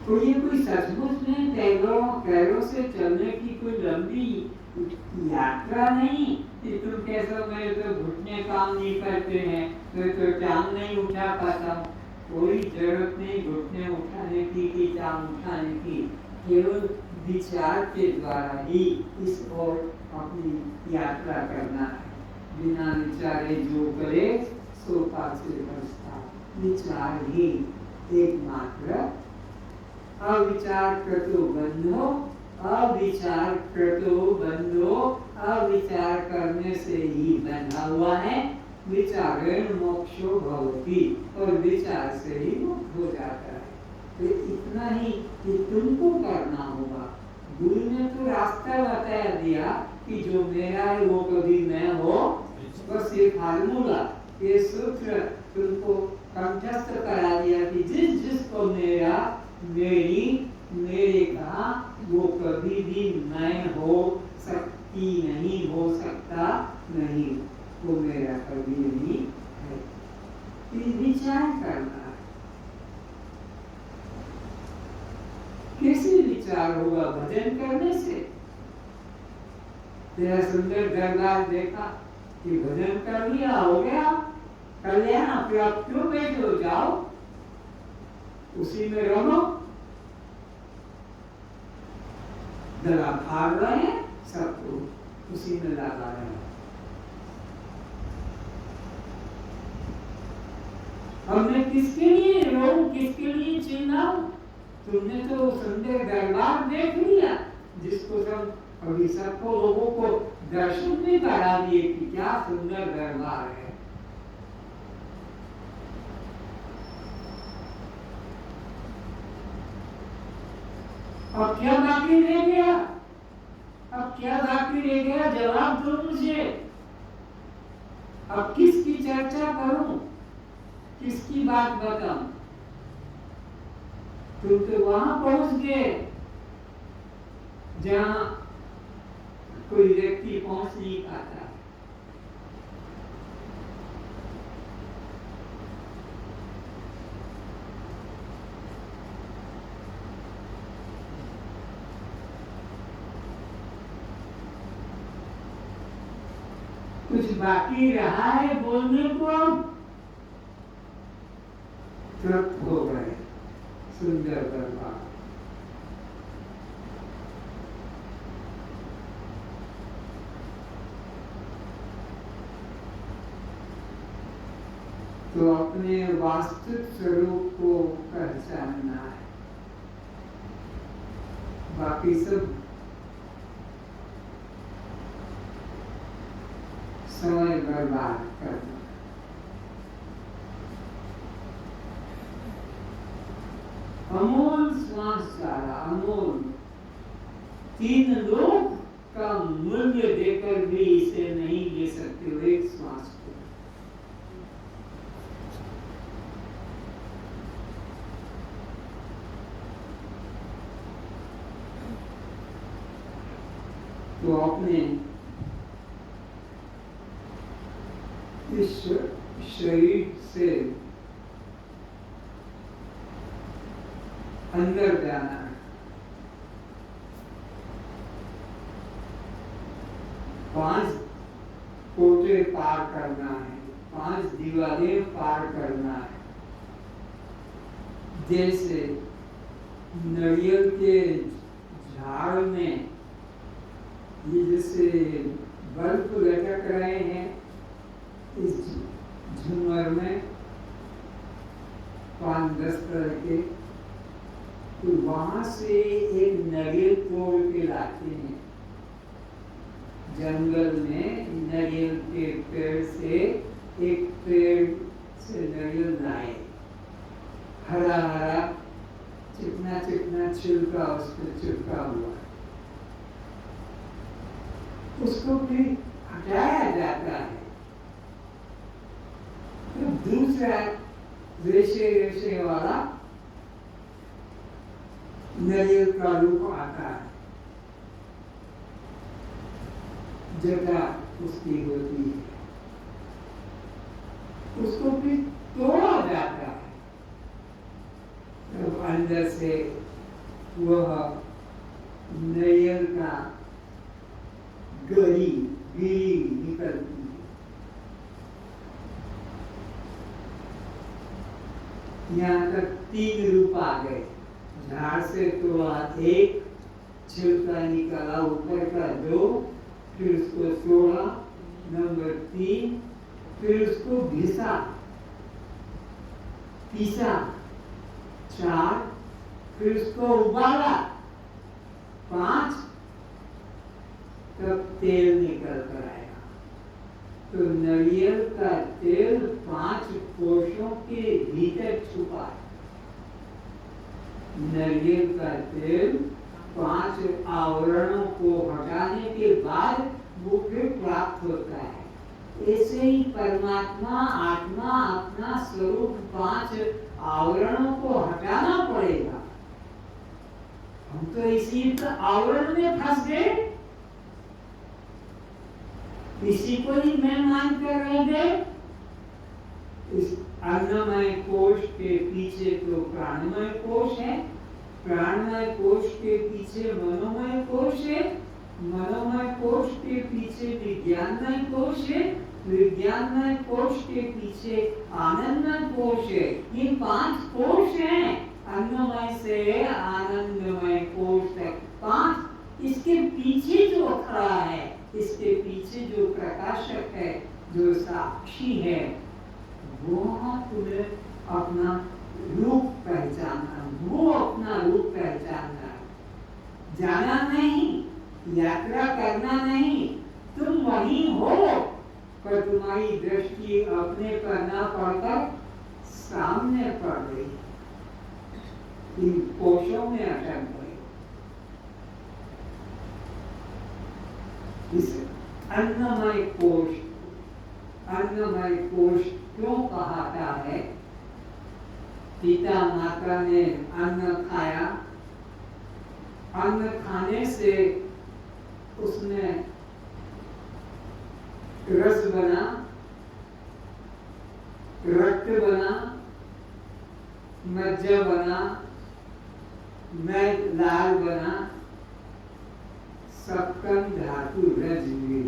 तो ये कोई सचमुच में पैरों से चलने की कोई लंबी यात्रा नहीं कि तुम कैसे मेरे तो घुटने काम नहीं करते हैं, तो टांग नहीं उठा पाता हूँ। कोई जरूरत नहीं घुटने उठाने की कि टांग उठाने की, केवल विचार के द्वारा ही इस ओर अपनी यात्रा करना है। बिना विचारे जो करे सो पाछे पछता, विचार ही एकमात्र। अविचार कृतो बंधो, अविचार कृतो बंधो, अविचार करने से ही बंधा हुआ है। विचारेण मोक्षो भवति, और विचार से ही मुक्त हो जाता है। तो इतना ही कि तुमको करना होगा। गुरु ने तो रास्ता बताया दिया कि जो मेरा है वो कभी मैं हो, बस ये फार्मूला, ये सूत्र तुमको कंठस्थ करा दिया कि जिस जिसको मेरा मेरी मेरे का वो कभी भी मैं हो सकती नहीं, हो सकता नहीं, वो मेरा कभी नहीं है। विचार करना है। कैसे विचार होगा? भजन करने से। तेरा सुंदर दरबार देखा कि भजन कर लिया, हो गया कल्याण, फिर आप क्यों बैठे हो? जाओ उसी में रहो। दला फाड़ रहे हैं, सबको उसी में लगा रहे हैं। हमने किसके लिए रो, किसके लिए चिल्लाओ? तुमने तो सुंदर दरबार देख लिया, जिसको सब अभी सबको लोगों को दर्शन भी करा दिए कि क्या सुंदर दरबार है। अब क्या बाकी रह गया? अब क्या बाकी रह गया? जवाब दो मुझे। अब किसकी चर्चा करूं, किसकी बात बताऊं? तुम तो वहां पहुंच गए जहां कोई व्यक्ति पहुंच नहीं पाता। कुछ बाकी रहा है बोलने को? तृप्त हो गए सुंदर दरबार। तो अपने वास्तविक स्वरूप को पहचानना है, बाकी सब समय बर्बाद करना। अमोल श्वास सारा, अमोल, 3 लोग का मूल्य देकर भी इसे नहीं ले सकते हो, एक श्वास को। तो अपने इस शरीर से अंदर जाना है, 5 कोटे पार करना है, 5 दीवारें पार करना है। जैसे नारियल के झाड़ में ये जैसे बल्ब लटक रहे हैं, इस झूमर में 5-10 तरह के, तो वहां से एक नारियल तोड़ के लाते हैं। जंगल में नारियल के पेड़ से एक पेड़ से नारियल लाए, हरा हरा चिकना चिकना छिलका उस पर चिपका हुआ, उसको भी हटाया जाता है। तो दूसरा रेशे रेशे वाला नारियल का रूप आता है, जटा उसकी होती है, उसको भी तोड़ा जाता है। तो अंदर से वह नारियल का गिरी निकलती है। यहाँ तक 3 रूप आ गए। झाड़ से तोड़ा 1, छिलका निकाला ऊपर का 2, फिर उसको तोड़ा नंबर 3, फिर उसको घिसा पीसा 4, फिर उसको उबाला 5, तब तेल निकल कर आएगा। तो नारियल का तेल 5 कोशों के भीतर छुपा है। नारियल का तेल 5 आवरणों को हटाने के बाद वो फिर प्राप्त होता है। ऐसे ही परमात्मा आत्मा अपना स्वरूप 5 आवरणों को हटाना पड़ेगा। हम तो इसी आवरण में फंस गए, इसी को ही मैं मानकर रह गए। इस अन्नमय कोश के पीछे तो प्राणमय कोश है, प्राणमय कोश के पीछे मनोमय कोश है, मनोमय कोश के पीछे विज्ञानमय कोश है, विज्ञानमय कोश के पीछे आनंदमय कोश है। ये 5 कोश हैं, अन्नमय से आनंदमय कोश तक 5। इसके पीछे जो खड़ा है, इसके पीछे जो प्रकाशक है, जो साक्षी है, वो तुम्हें अपना रूप पहचानना, वो अपना रूप पहचानना, जाना नहीं, यात्रा करना नहीं। तुम वहीं हो, पर तुम्हारी दृष्टि अपने पर न पड़कर सामने पड़ गई, इन कोशों में अटक गई। इस अन्नमय कोश, अन्नमय कोश क्यों कहाता है? पिता माता ने अन्न खाया, अन्न खाने से उसमें रस बना, रक्त बना, मज्जा बना, मैद लाल बना, सप्तम धातु रज हुई।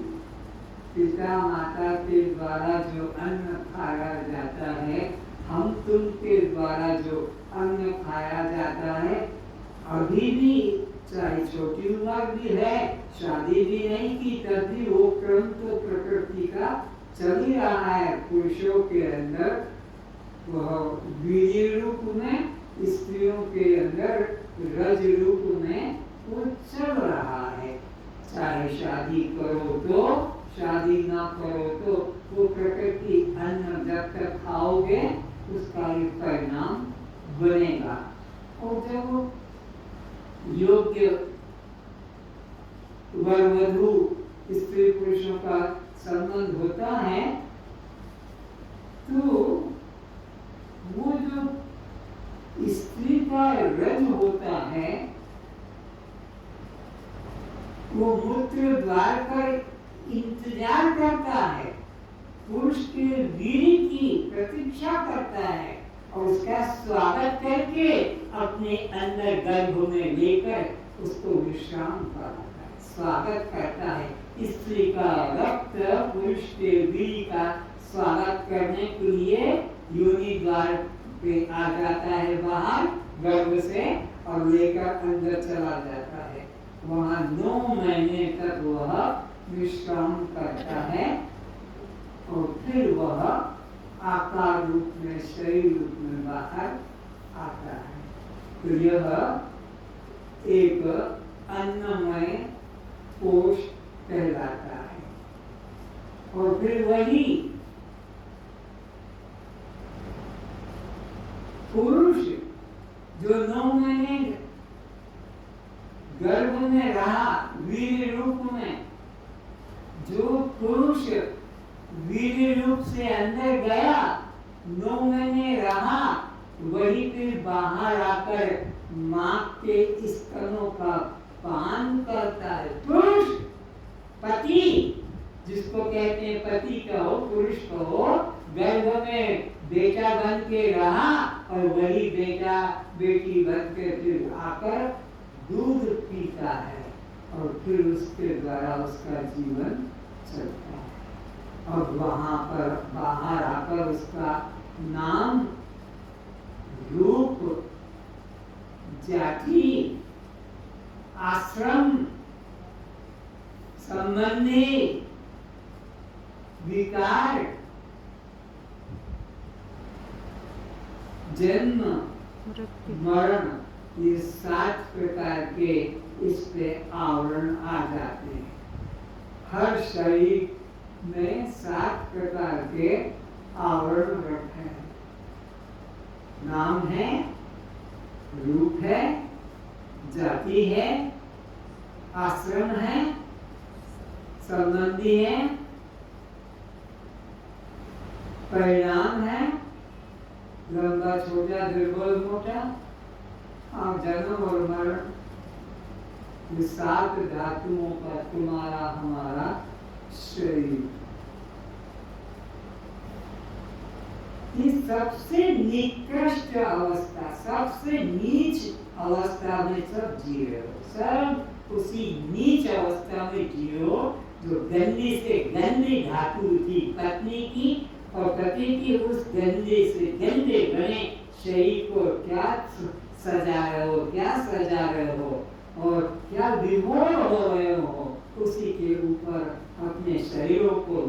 पिता माता के द्वारा जो अन्न खाया जाता है, हम तुम के द्वारा जो अन्न खाया जाता है, अभी भी चाहे छोटी उम्र भी है, शादी भी नहीं की, तब भी वो क्रम तो प्रकृति का चल ही रहा है। पुरुषों के अंदर वह वीर्य रूप में, स्त्रियों के अंदर रज रूप में वो चल रहा है। चाहे शादी करो तो, शादी ना करो तो, वो प्रकृति अन्न जब तक खाओगे उसका ही परिणाम बनेगा। और जब योग्य वर वधू स्त्री पुरुषों का संबंध होता है, तो वो जो स्त्री का रज होता है, वो मूत्र द्वार पर इंतजार करता है, पुरुष के वीर्य की प्रतीक्षा करता है और उसका स्वागत करके अपने अंदर गर्भ में लेकर उसको विश्राम कराता है, स्वागत करता है। स्त्री का रक्त पुरुष के वीर्य का स्वागत करने के लिए योनि द्वार पे आ जाता है बाहर गर्भ से, और लेकर अंदर चला जाता है। वहाँ 9 महीने तक वह विश्राम करता है और फिर वह आकार रूप में, शरीर रूप में बाहर आता है। तो यह एक अन्नमय कोश कहलाता है। और फिर वही पुरुष जो 9 महीने गर्भ में रहा वीर्य रूप में, जो पुरुष वीर्य रूप से अंदर गया, 9 महीने रहा, वही फिर बाहर आकर मां के स्तनों का पान करता है। पुरुष, पति, जिसको कहते हैं पति कहो, पुरुष कहो, गर्भ में बेटा बन के रहा और वही बेटा बेटी बन के फिर आकर दूध पीता है और फिर उसके द्वारा उसका जीवन चलता है। और वहां पर बाहर आकर उसका नाम, रूप, जाति, आश्रम संबंधी विकार, जन्म, मरण, ये 7 प्रकार के इस पे आवरण आ जाते हैं। हर शरीर में 7 प्रकार के आवरण रखे हैं। नाम है, रूप है, जाति है, आश्रम है, संबंधी है, परिणाम है, लंबा छोटा दुर्बल मोटा, और जन्म और मरण। ये 7 धातुओं का तुम्हारा हमारा शरीर। ये सबसे निकृष्ट अवस्था, सबसे नीच अवस्था में सब जी रहे हो। सब उसी नीच अवस्था में जियो जो गंदी से गंदी धातु थी पत्नी की, और पति की उस गंदे से गंदे बने शरीर को क्या सजा रहे हो, क्या सजा रहे हो, और क्या विमोह हो रहे हो। उसी के ऊपर अपने शरीरों को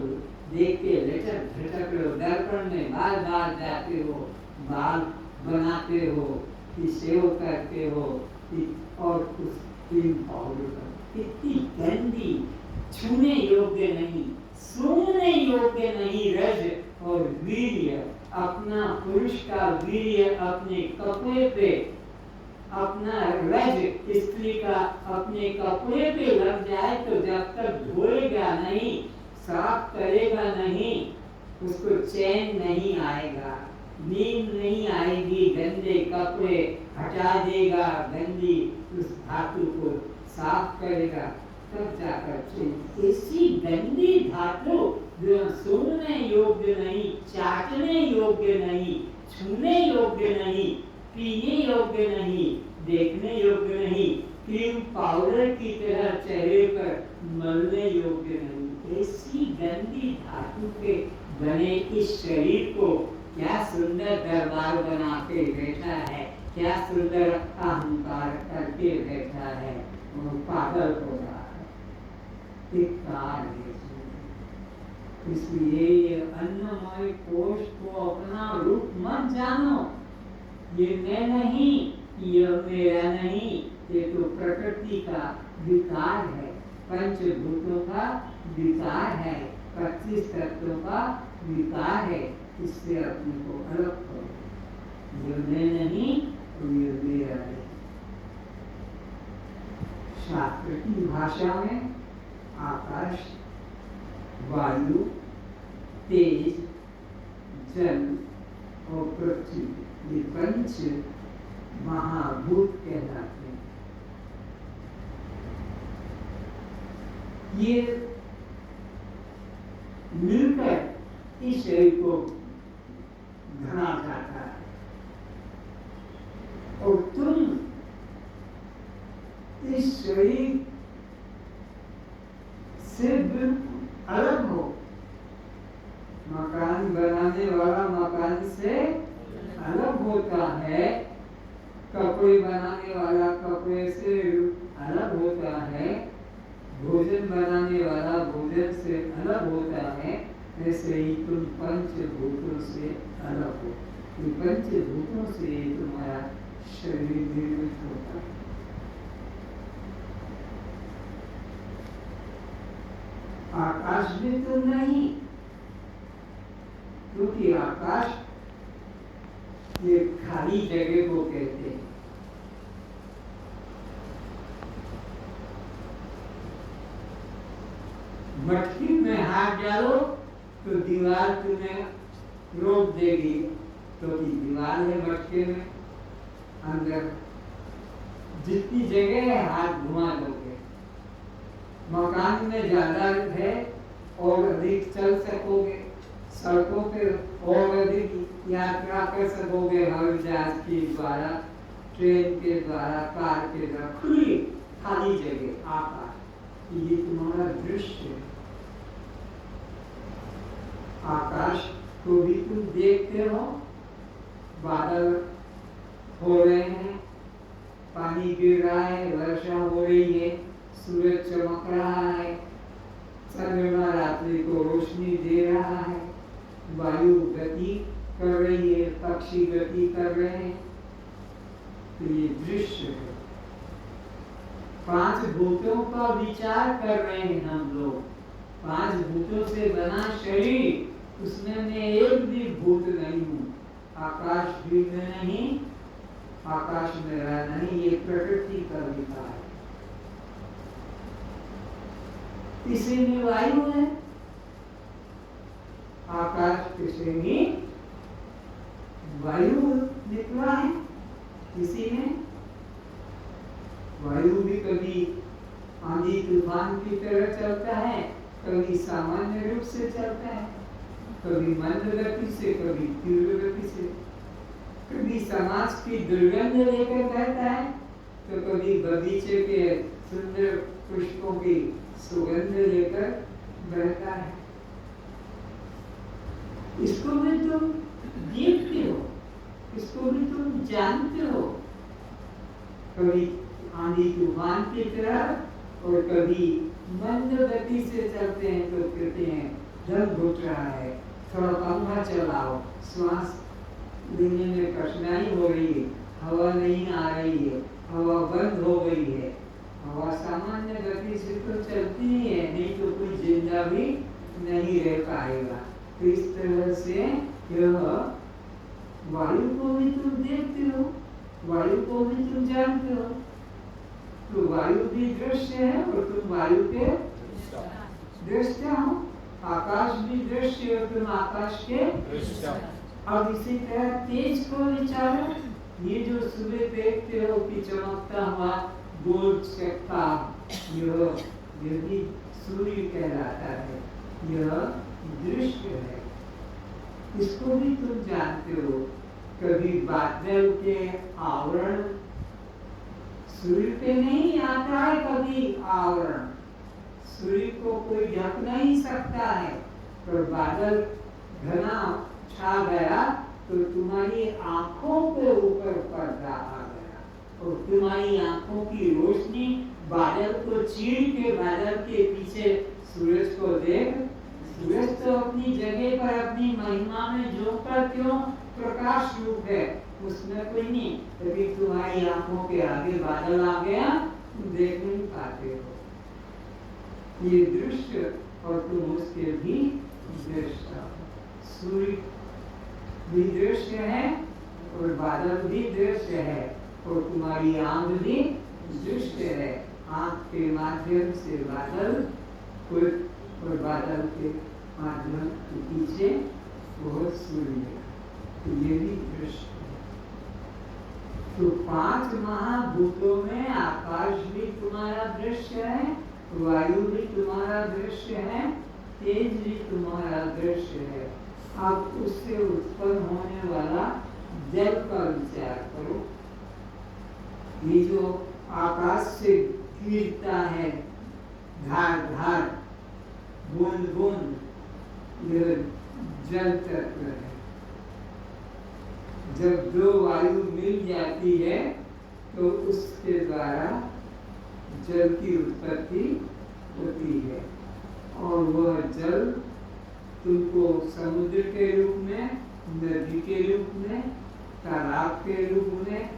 देख के लटक झटक रहे हो, दर्पण में बार बार जाते हो, बाल बनाते हो, सेव करते हो, और उस क्रीम पाउडर इतनी गंदी, छूने योग्य नहीं, सूंघने योग्य नहीं रज और वीर्य। अपना पुरुष का वीर्य अपने कपड़े पे, अपना रज स्त्री का अपने कपड़े पे लग जाए तो जब तक धोएगा नहीं, साफ करेगा नहीं, उसको चैन नहीं आएगा, नींद नहीं आएगी। गंदे कपड़े हटा देगा, गंदी उस धातु को साफ करेगा, तब जाकर चैन। ऐसी गंदी धातु जो सूंघने योग्य नहीं, चाटने योग्य नहीं, छूने योग्य नहीं, पीने योग्य नहीं, देखने योग्य नहीं, क्रीम पाउडर की तरह चेहरे पर मलने योग्य नहीं, ऐसी गंदी धातु के बने इस शरीर को क्या सुंदर दरबार बना के बैठा है, क्या सुंदर अहंकार करके बैठा है, वो पागल हो रहा है। एक कार है। इसलिए ये अन्नमय कोश को अपना रूप मत जानो। ये मैं नहीं, ये मेरा नहीं, ये तो प्रकृति का विकार है, पंचभूतों का विकार है, 25 तत्वों का विकार है। इससे अपने को अलग करो। ये मैं नहीं, ये मेरा है। शास्त्र की भाषा में आकाश, वायु, तेज, जल और पृथ्वी, ये पंच महाभूत कहलाते हैं। ये मिलकर इस शरीर को घना जाता है, और तुम इस शरीर से बिल्कुल अलग हो। मकान बनाने वाला मकान से अलग होता है, कपड़े बनाने वाला कपड़े से अलग होता है, भोजन बनाने वाला भोजन से अलग होता है। ऐसे ही तुम पंचभूतों से अलग हो। ये पंचभूतों से तुम्हारा शरीर निर्मित होता है। आकाश भी तुम नहीं, क्योंकि आकाश ये खाली जगह को कहते हैं। मटकी में हाथ डालो तो दीवार तुम्हें रोक देगी, क्योंकि दीवार है मटके में। अंदर जितनी जगह है हाथ घुमा दोगे। मकान में ज्यादा है और अधिक चल सकोगे, सड़कों पे और अधिक यात्रा कर सकोगे हवाई जहाज के द्वारा, ट्रेन के द्वारा, कार के द्वारा, खुली खाली जगह आकाश, ये तुम्हारा दृश्य है। आकाश को भी तुम देखते हो, बादल हो रहे हैं, पानी गिर रहा है, वर्षा हो रही है, सूरज चमक रहा है, चंद्रमा रात्रि को रोशनी दे रहा है, वायु गति कर रही है, पक्षी गति कर रहे हैं। तो ये दृश्य है। 5 भूतों का विचार कर रहे हैं हम लोग। 5 भूतों से बना शरीर, उसमें मैं एक भी भूत नहीं हूँ। आकाश भी में नहीं, आकाश मेरा नहीं, ये प्रकृति का विकार है। इसी में वायु है, आकाश किसी में वायु निकला है, इसी में वायु भी कभी आंधी तूफान की तरह चलता है, कभी सामान्य रूप से चलता है, कभी मंद गति से, कभी तीव्र गति से, कभी समाज की दुर्गंध लेकर बहता है, तो कभी बगीचे के सुंदर पुष्पों की सुगंध लेकर बहता है। इसको भी तुम देखते हो, इसको भी तुम जानते हो। कभी आंधी तूफान की तरह और कभी मंद गति से चलते हैं, तो कहते हैं दम घुट रहा है, थोड़ा पंखा चलाओ, श्वास लेने में कठिनाई हो रही है, हवा नहीं आ रही है, हवा बंद हो गई है। हवा सामान्य गति से तो चलती ही है, नहीं तो कोई जिंदा भी नहीं रह पाएगा। तो इस तरह से यह वायु को भी तुम देखते हो, वायु को भी तुम जानते हो। तो वायु भी दृश्य है और तुम वायु के दृश्य हो। आकाश भी दृश्य और तुम आकाश के दृश्य। अब इसी तरह तेज को विचारो। ये जो सुबह देखते हो कि चमकता हुआ गोल चक्का, यह भी सूर्य कहलाता है, यह दृश्य है। इसको भी तुम जानते हो। कभी बादल के आवरण, सूर्य पे नहीं आता है कभी आवरण, सूर्य को कोई ढक नहीं सकता है, पर बादल घना छा गया तो तुम्हारी आंखों के ऊपर पर्दा आ गया और तुम्हारी आंखों की रोशनी बादल को चीर के बादल के पीछे सूरज को देख। सूरज तो अपनी जगह पर अपनी महिमा में झोंकता क्यों प्रकाश रूप है, उसमें कोई नहीं, तभी तुम्हारी आंखों के आगे बादल आ गया, तुम देख नहीं पाते हो। ये दृश्य और तुम उसके भी दृश्य। सूर्य भी दृश्य है और बादल भी दृश्य है और तुम्हारी आंख भी दृश्य है। आंख के माध्यम से बादल और बादल के माध्यम के पीछे वो सूर्य, तो ये भी दृश्य है। तो 5 महाभूतों में आकाश भी तुम्हारा दृश्य है, वायु भी तुम्हारा दृश्य है, तेज भी तुम्हारा दृश्य है। अब उससे उत्पन्न होने वाला जल का विचार करो। ये जो आकाश से गिरता है धार धार, बूंद बूंद, यह जल तत्व है। जब 2 वायु मिल जाती है तो उसके द्वारा जल की उत्पत्ति होती है और वह जल तुमको समुद्र के रूप में, नदी के रूप में, तालाब के रूप में,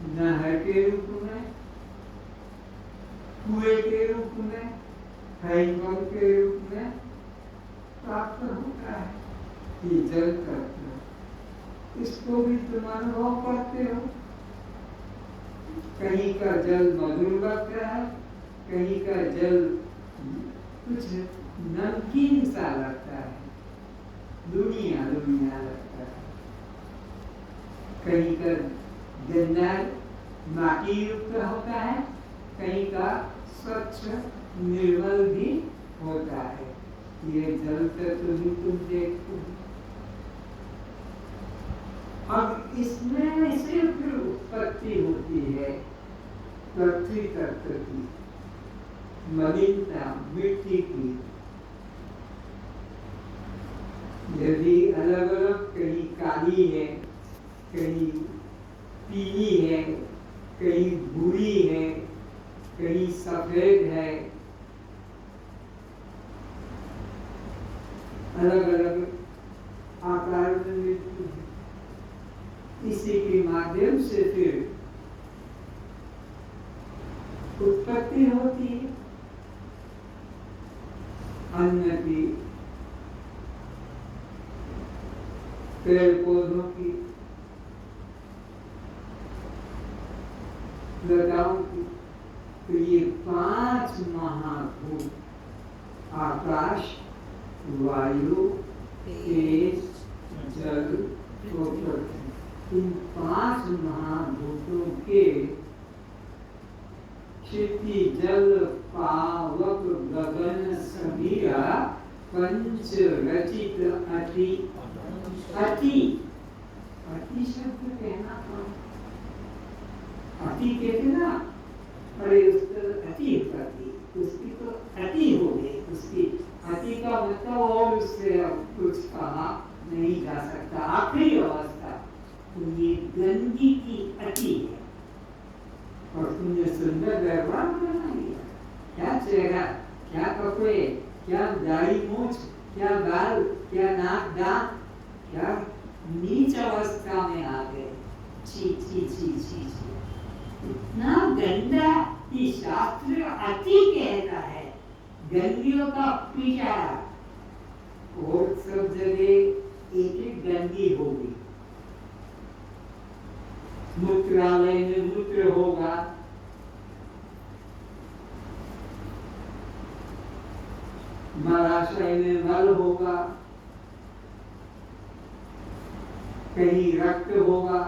नहर के रूप में, कुएं के रूप में, हैंडपंप के रूप में प्राप्त होता है। ये जल तत्व, इसको भी तुम अनुभव करते हो। कहीं का जल मधुर लगता है, कहीं का जल कुछ नमकीन सा लगता है, दुनिया दुनिया लगता है। कहीं का गंदा माटी युक्त होता है, कहीं का स्वच्छ निर्मल भी होता है। ये जल तत्व भी तुम देखते हो। अब इसमें से फिर पृथ्वी तत्व की मलिनता, मिट्टी की, यदि अलग अलग, कहीं काली है, कहीं पीली है, कहीं भूरी है, कहीं सफेद है, अलग अलग आकार में मिलती है। इसी के माध्यम से फिर उत्पत्ति होती है अन्न की, पेड़ पौधों की, लताओं की। तो ये 5 महाभूत, आकाश, वायु, तेज, जल और पृथ्वी, इन 5 महाभूतों के क्षिति, जल, पावक, गगन समीरा, पंच रचित अति। अति, अति शब्द कहना था, अति कहते ना, अरे उसका अति प्रति, उसकी तो अति हो गई, उसकी अति का मतलब और उससे कुछ कहा नहीं जा सकता, आखिरी अवस्था। तो ये गंदगी की अति है। और तुमने सुंदर व्यवहार बना लिया, क्या चेहरा, क्या कपड़े, क्या दाढ़ी मूछ, क्या गाल, क्या नाक दांत, क्या नीच अवस्था में आ गए। छी छी छी छी छी, इतना गंदा कि शास्त्र अति कहता है, गंदियों का पीछा। और सब जगह एक एक गंदी होगी, मूत्रालय में मूत्र होगा, मलाशय में मल होगा, कहीं रक्त होगा,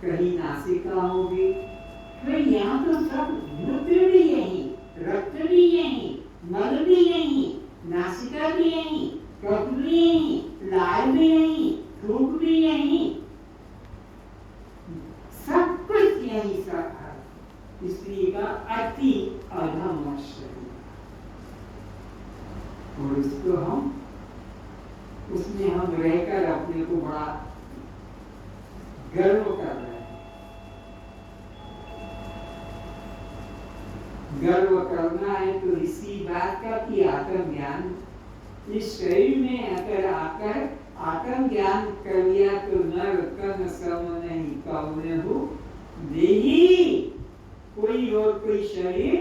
कहीं नासिका होगी। तो यहाँ तो सब मूत्र भी यही, रक्त भी यही, मल भी यही, नासिका भी यही, कफ भी यही, लाल भी यही, थूक भी यही, सब कुछ यही सब है। इसलिए का अति अधम शरीर। और इसको हम, उसमें हम रहकर अपने को बड़ा गर्व कर रहे हैं। गर्व करना है तो इसी बात का कि आत्मज्ञान इस शरीर में अगर आकर आत्मज्ञान कर लिया तो नर कन सम नहीं कौने हो देही। कोई और कोई शरीर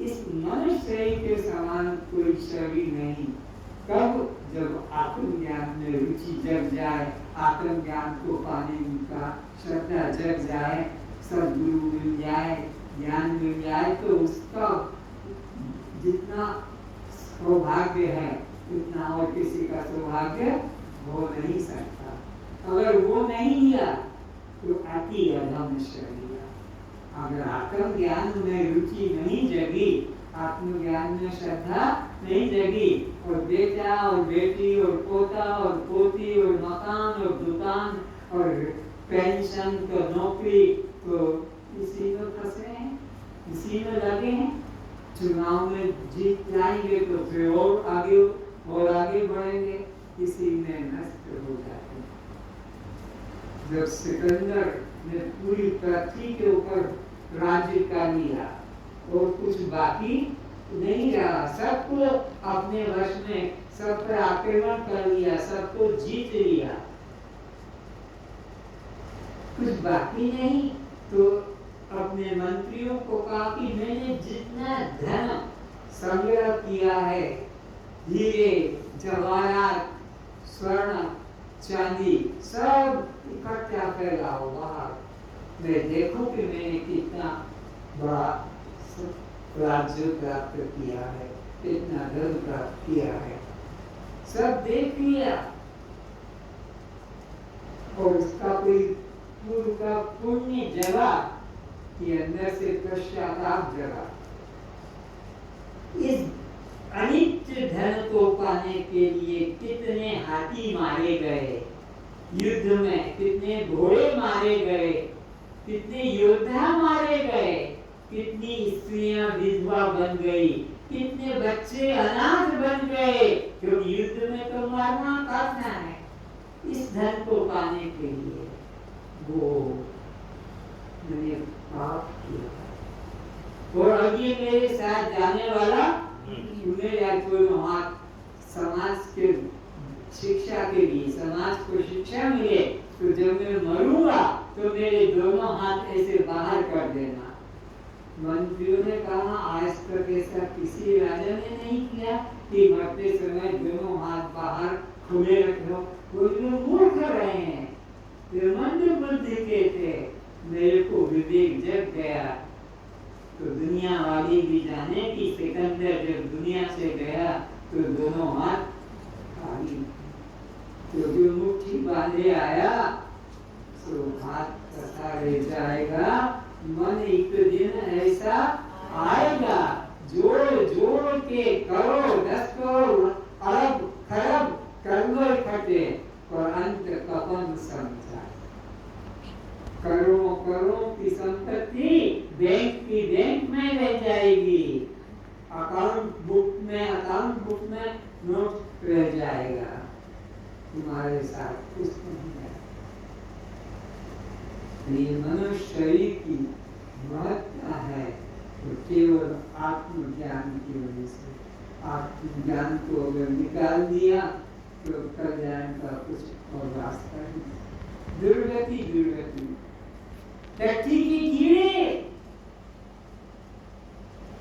इस मनुष्य शरीर के समान कोई शरीर नहीं। कब? जब आत्मज्ञान में रुचि जग जाए, आत्मज्ञान को पाने का श्रद्धा जग जाए, सद्गुरु मिल जाए, ज्ञान मिल जाए, तो उसका जितना सौभाग्य है उतना और किसी का सौभाग्य हो नहीं सकता। अगर वो नहीं लिया तो अति अधम शरीर। अगर आत्मज्ञान में रुचि नहीं जगी, आत्मज्ञान में श्रद्धा नहीं जगी, और बेटा और बेटी और पोता और पोती और मकान और दुकान और पेंशन तो नौकरी, तो इसी में फंसे हैं, इसी में लगे हैं। चुनाव में जीत जाएंगे तो फिर और आगे बढ़ेंगे, इसी में नष्ट हो जाते हैं। जब सिकंदर ने पूरी पृथ्वी के ऊपर राज्य कर लिया और कुछ बाकी नहीं रहा, सबको अपने वश में, सब पर आक्रमण कर लिया, सबको जीत लिया, कुछ बाकी नहीं, तो अपने मंत्रियों को कहा कि मैंने जितना धन संग्रह किया है, हीरे जवाहरात स्वर्ण चांदी सब इकट्ठा कर लाओ बाहर, मैं देखूं कि मैंने कितना बड़ा राज्य प्राप्त किया है, कितना धन प्राप्त किया है। सब देख लिया और उसका कोई पूर्व का पुण्य जगा कि अंदर से पश्चाताप जगा। इस अनित्य धन को पाने के लिए कितने हाथी मारे गए युद्ध में, कितने घोड़े मारे गए, कितने योद्धा मारे गए, कितनी स्त्रियां विधवा बन गई, कितने बच्चे अनाथ बन गए, क्योंकि युद्ध में तो मारना काटना है। इस धन को पाने के लिए वो मैंने पाप किया। और अब ये मेरे साथ जाने वाला मेरे कोई वहाँ समाज के शिक्षा के लिए, समाज को शिक्षा मिले, तो जब मैं मरूंगा तो मेरे दोनों हाथ ऐसे बाहर कर देना। मंत्रियों ने कहा आज तक ऐसा किसी राजा ने नहीं किया कि मरते समय दोनों हाथ बाहर खुले रखो। वो लोग मूर्ख रहे हैं, वे मंद बुद्धि के थे। मेरे को विवेक जग गया तो दुनिया वाली भी जाने कि सिकंदर जब दुनिया से गया तो दोनों हाथ खाली, तो जो मुट्ठी बांधे आया तो हाथ कसा रह जाएगा। मन एक दिन ऐसा आएगा, जोड़ जोड़ के करोड़ 10 करोड़ अरब खरब कर लो इकट्ठे, और अंत कफन समझा। करोड़ों करोड़ों की संपत्ति बैंक की बैंक में रह जाएगी, अकाउंट बुक में नोट रह जाएगा, तुम्हारे साथ कुछ नहीं है। ये मनुष्य शरीर की महत्ता है तो केवल आत्मज्ञान की वजह से। आत्मज्ञान को अगर निकाल दिया तो कल्याण का कुछ और रास्ता नहीं। दुर्गति टट्टी की कीड़े,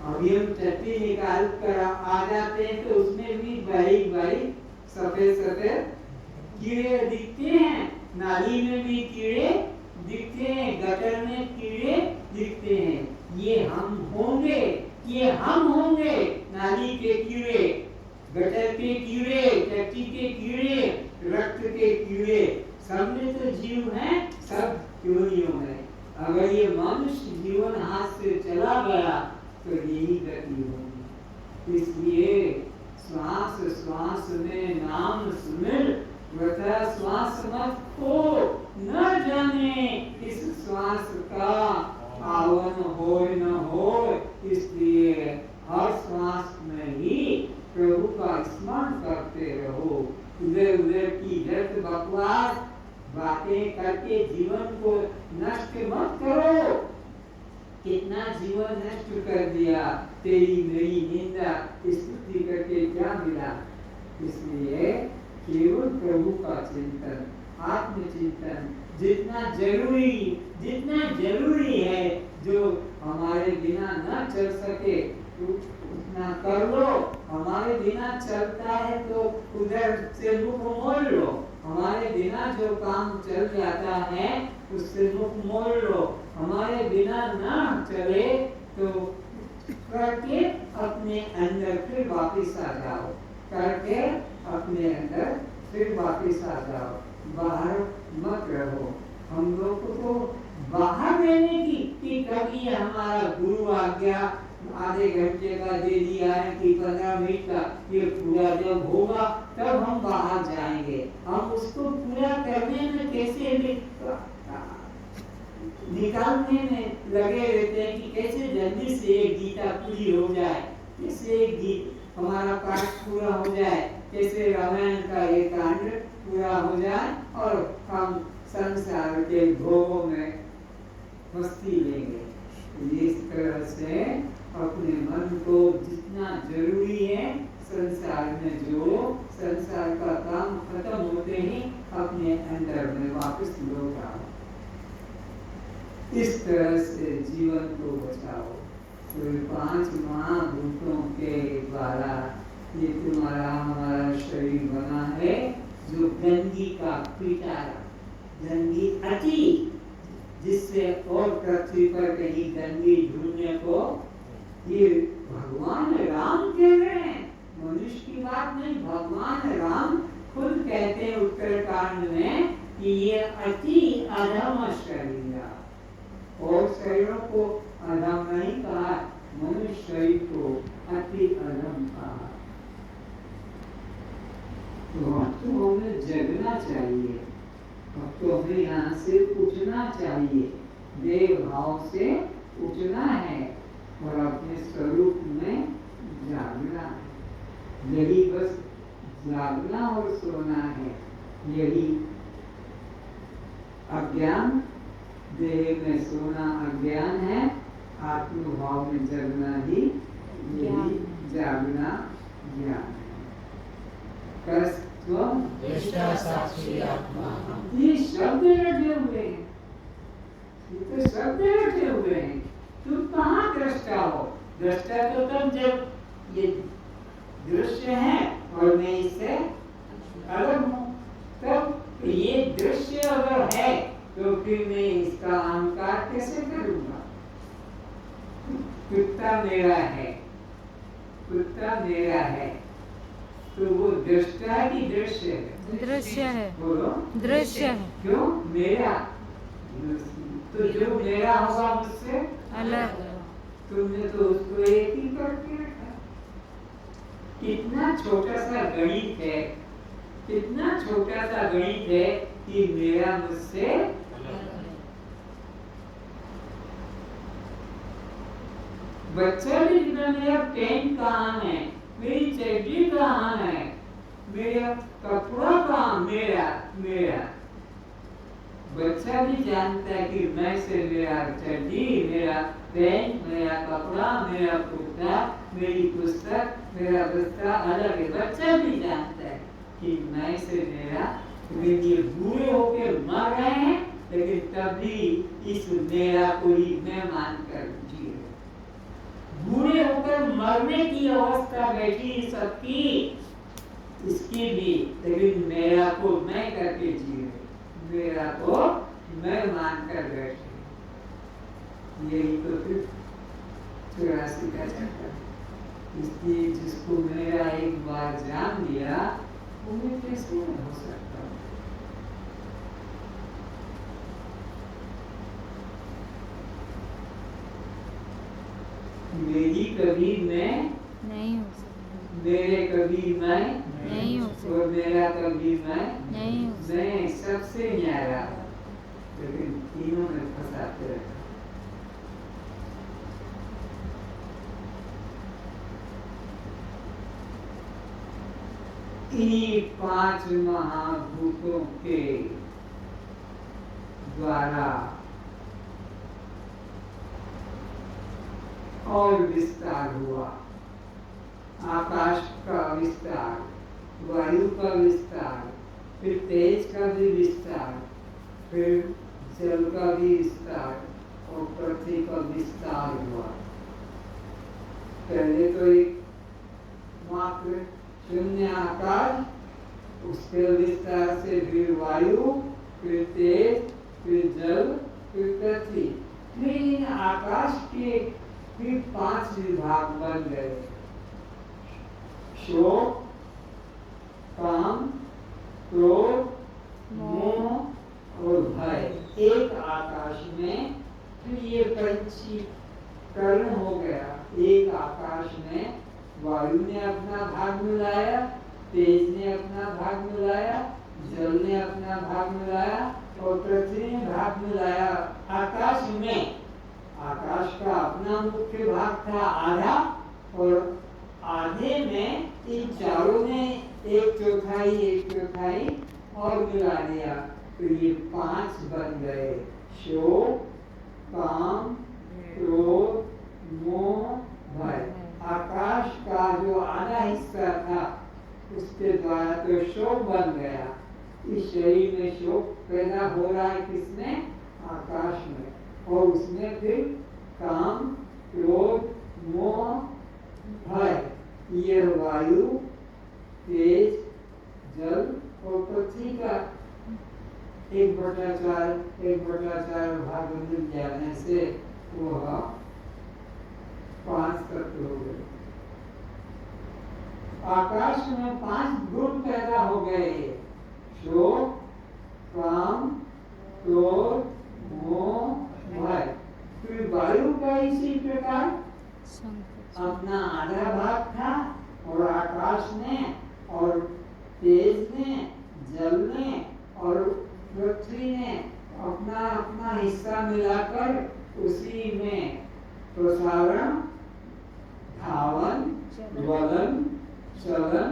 अभी हम टट्टी निकाल कर आ जाते हैं तो उसमें भी बारीक बारीक सफेद कीड़े दिखते हैं। नाली में भी कीड़े दिखते हैं, गटर में कीड़े दिखते हैं। ये हम होंगे नाली के कीड़े, गटर के कीड़े, टट्टी के कीड़े, रक्त के कीड़े, सब में तो जीव हैं, सब योनियों में। अगर ये मनुष्य जीवन हाथ से चला गया तो यही गति होगी। इसलिए श्वास श्वास में नाम सुमिर, वृथा श्वास मत खो, न जाने इस श्वास का आवन हो न हो। इसलिए हर श्वास में ही प्रभु का स्मरण करते रहो। उधर उधर की व्यर्थ बकवास बातें करके जीवन को नष्ट मत करो। कितना जीवन नष्ट कर दिया, तेरी मेरी निंदा स्तुति करके क्या मिला। इसलिए केवल प्रभु का चिंतन, आत्मचिंतन जितना जरूरी है, जो हमारे बिना न चल सके उतना कर लो। हमारे बिना चलता है तो उधर से मुख मोड़ लो, हमारे बिना जो काम चल जाता है उससे मुख मोड़ लो। हमारे बिना न चले तो करके अपने अंदर फिर वापस आ जाओ, करके अपने अंदर फिर वापस आ जाओ, बाहर मत रहो। हम लोग को बाहर रहने की कि कभी हमारा गुरु आज्ञा आधे घंटे का दे दिया है कि 15 मिनट का, ये पूरा जब होगा तब हम बाहर जाएंगे। हम उसको पूरा करने में कैसे निकालने में लगे रहते हैं कि कैसे जल्दी से एक गीता पूरी हो जाए, कैसे एक गीत हमारा पाठ पूरा हो जाए, कैसे रामायण का एक कांड पूरा हो जाए और हम संसार के भोगों में मस्ती लेंगे। इस तरह से अपने मन को जितना जरूरी है संसार में, जो संसार का काम खत्म होते ही अपने अंदर में वापस लौट आओ। इस तरह से जीवन को बचाओ। तो 5 महाभूतों के द्वारा ये तुम्हारा हमारा शरीर बना है, जो गंदगी का पिटारा, गंदगी अति, जिससे और पृथ्वी पर कहीं गंदगी ढूंढने को, ये भगवान राम कह रहे हैं, मनुष्य की बात नहीं। भगवान राम खुद कहते हैं उत्तरकांड में कि ये अति अधम शरीर, और शरीरों को अधम नहीं कहा, मनुष्य शरीर को अति अधम कहा। तो हमें जगना चाहिए, तो हमें यहाँ से उठना चाहिए, देव भाव से उठना है। और अपने स्वरूप में जागना है। यही बस जागना और सोना है। यही अज्ञान, देह में सोना अज्ञान है, आत्मभाव में जगना ही यही जागना ज्ञान है। साक्षी आत्मा, ये शब्द रटे हुए हैं, ये तो शब्द रटे हुए हैं। तुम कहाँ दृष्टा हो? दृष्टा तो तब जब ये दृश्य है और मैं इससे अलग हूँ, तब ये दृश्य अगर है तो फिर मैं इसका अहंकार कैसे करूँगा? कुत्ता मेरा है, कुत्ता मेरा है, तो वो दृष्टा है कि दृश्य है? दृश्य है। बोलो, दृश्य है। क्यों मेरा? तो जो मेरा होगा मुझसे अलग। तुमने तो उसको एक ही करके रखा। कितना छोटा सा गणित है, कितना छोटा सा गणित है कि मेरा मुझसे बच्चा भी जितना, मेरा पेन कहाँ है, मेरी चड्डी कहाँ है, मेरा कपड़ा कहाँ, मेरा मेरा बच्चा भी जानता है कि मैं से मेरा चड्डी, मेरा पेन, मेरा कपड़ा, मेरा कुर्ता, मेरी पुस्तक, मेरा बस्ता अलग है। बच्चा भी जानता है कि मैं से मेरा, लेकिन ये बूढ़े होकर मर रहे हैं, लेकिन तब भी इस मेरा को ही मैं मानकर जी रहे। बूढ़े होकर मरने की अवस्था बैठी सबकी, इसकी भी, लेकिन मेरा को मैं करके जी रहे, मेरा को मैं मानकर बैठे। यही तो फिर 84 का चक्कर। इसलिए जिसको मेरा एक बार जान लिया, वो मैं कैसे हो सकता हूँ? मेरी कभी मैं नहीं हो सकता, मेरे कभी मैं नहीं हो सकता, और मेरा कभी मैं नहीं हो सकता। मैं सबसे न्यारा, लेकिन तीनों में फंसाते रहता। इन्हीं 5 महाभूतों के द्वारा और विस्तार हुआ। आकाश का विस्तार, वायु का विस्तार, फिर तेज का भी विस्तार, फिर जल का भी विस्तार और पृथ्वी का विस्तार हुआ। पहले तो एक मात्र शून्य आकाश, उसके विस्तार से फिर वायु, फिर तेज, फिर जल, फिर पृथ्वी। फिर इन आकाश के फिर 5 विभाग बन गए। शोक, काम, क्रोध, मोह और भय एक आकाश में। फिर ये पंचीकरण हो गया। एक आकाश में वायु ने अपना भाग मिलाया, तेज ने अपना भाग मिलाया, जल ने अपना भाग मिलाया और पृथ्वी ने भाग मिलाया। आकाश में, आकाश का अपना मुख्य भाग था आधा, और आधे में इन चारों ने 1/4 और मिला दिया, तो ये 5 बन गए। शोक, काम, क्रोध, मोह, भय। आकाश का जो आधा हिस्सा था उसके द्वारा तो शोक बन गया। इस शरीर में शोक पैदा हो रहा है, किसमें? आकाश में। और उसमें फिर काम, क्रोध, मोह, भय, ये वायु, तेज, जल और पृथ्वी का 1/4 भाग मिल जाने से वह 5 तत्व हो गए। आकाश में 5 गुण पैदा हो गए। शोक, काम, क्रोध, मोह, भय। फिर वायु का इसी प्रकार अपना आधा भाग था, और आकाश ने और तेज ने, जल ने और पृथ्वी ने अपना अपना हिस्सा मिलाकर उसी में प्रसारण, धावन, वलन, चलन,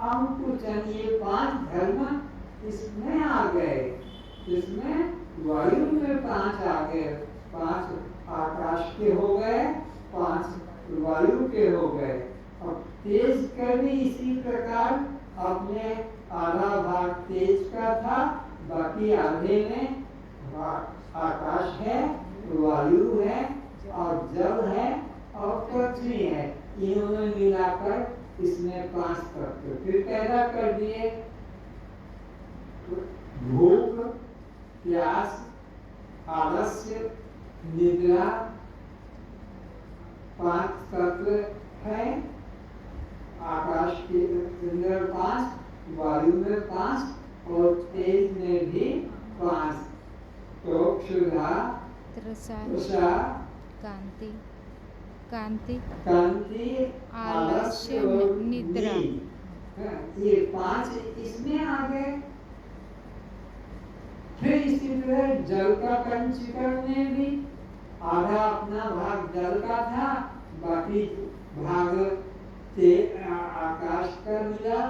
अंकुचन, ये 5 धर्म इसमें आ गए। इसमें वायु में 5 आ गए, 5 आकाश के हो गए, 5 वायु के हो गए। अब तेज का भी इसी प्रकार अपने आधा भाग तेज का था, बाकी आधे में आकाश है, वायु है और जल है और पृथ्वी है। इन्होंने मिलाकर इसमें 5 तत्व फिर पैदा कर दिए। भूख, प्यास, आलस्य, निद्रा 5 तत्व है। आकाश के अंदर 5, वायु में 5 और तेज में भी 5। तो क्षुधा, तृषा, कांति, कांति, आलस्य और निद्रा, ये 5 इसमें आ गए। फिर इसी तरह जल का पंचीकरण में भी आधा अपना भाग जल का था, बाकी भाग आकाश का मिला,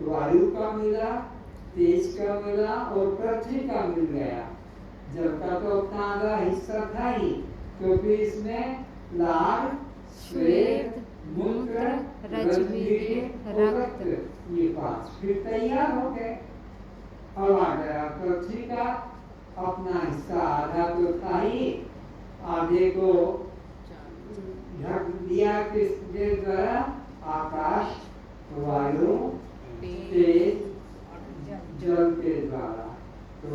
वायु का मिला, तेज का मिला और पृथ्वी का मिल गया। जल का तो अपना आधा हिस्सा था ही, तो फिर इसमें लाल, श्वेत, मूत्र, रजवीर्य, रक्त, ये 5 फिर तैयार हो गए। अब आ गया पृथ्वी का अपना हिस्सा, आधा तो था ही, आधे को ढक दिया किसके द्वारा? आकाश, वायु, तेज, जल के द्वारा। तो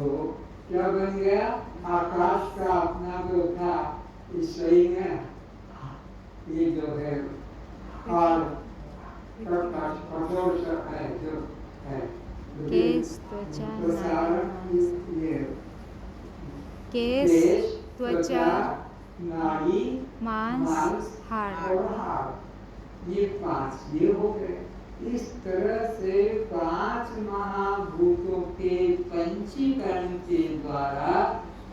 क्या बन गया? आकाश का अपना जो था ईश्वरी में, ये जो है प्रकाश कठोर है जो है केश, त्वचा, केश, त्वचा, नाड़ी, मांस, हाड़, ये 5 ये हो गए। इस तरह से 5 महाभूतों के पंचीकरण के द्वारा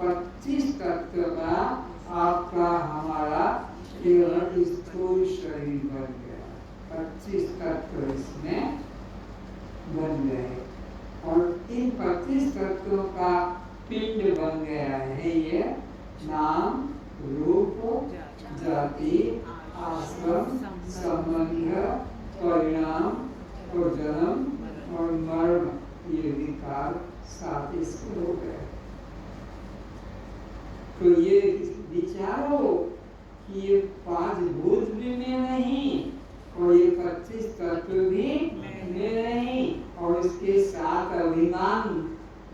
25 तत्व का आपका हमारा केवल स्थूल शरीर बन गया। 25 तत्व इसमें बन गए और इन 25 तत्वों का पिंड बन गया है। ये नाम, रूप, जाति, आश्रम, संबंध, परिणाम और जन्म और मरण, ये विकार 7 इसके हो गए। तो ये विचारो कि ये 5 भूत भी में नहीं और ये 25 तत्व भी में नहीं और इसके 7 अभिमान,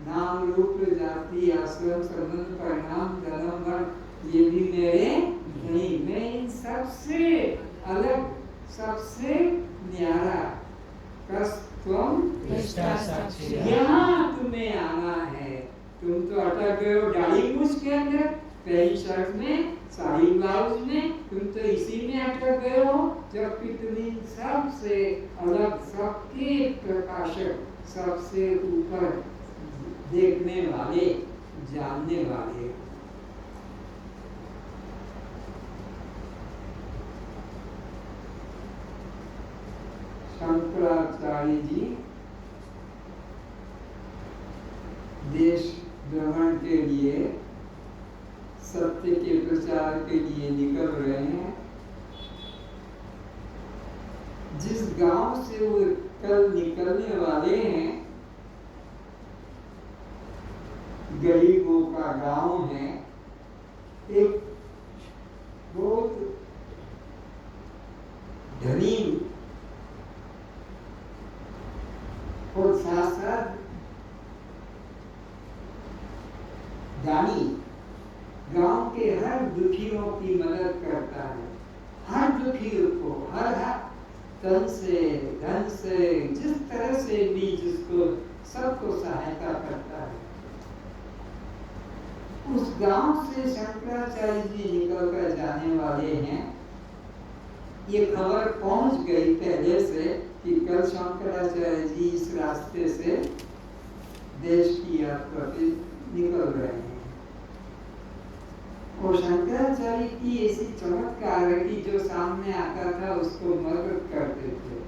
नाम, रूप, जाति, आश्रम, संबंध, परिणाम, जन्म, मरण, ये भी मेरे नहीं। मैं इन सबसे अलग, सबसे न्यारा, यहाँ तुम्हें आना है। तुम तो अटक गए हो दाढ़ी मूछ के अंदर, पैंट शर्ट में, साड़ी ब्लाउज में, तुम तो इसी में अटक गए हो। जबकि तुम सबसे अलग, सबके प्रकाशक, सबसे ऊपर देखने वाले, जानने वाले। शंकराचार्य जी देश भ्रमण के लिए, सत्य के प्रचार के लिए निकल रहे हैं। जिस गांव से वो कल निकलने वाले हैं, गरीबों का गांव है, एक बहुत धनी और साथ दानी गांव के हर दुखियों की मदद करता है। हर दुखियों को हर तन से, धन से, जिस तरह से भी जिसको, सबको सहायता करता है। उस गांव से शंकराचार्य जी निकल कर जाने वाले हैं। ये खबर पहुंच गई पहले से कि कल शंकराचार्य जी इस रास्ते से देश की यात्रा पे निकल रहे हैं। और शंकराचार्य की ऐसी चमत्कार है कि जो सामने आता था उसको मदद करते थे।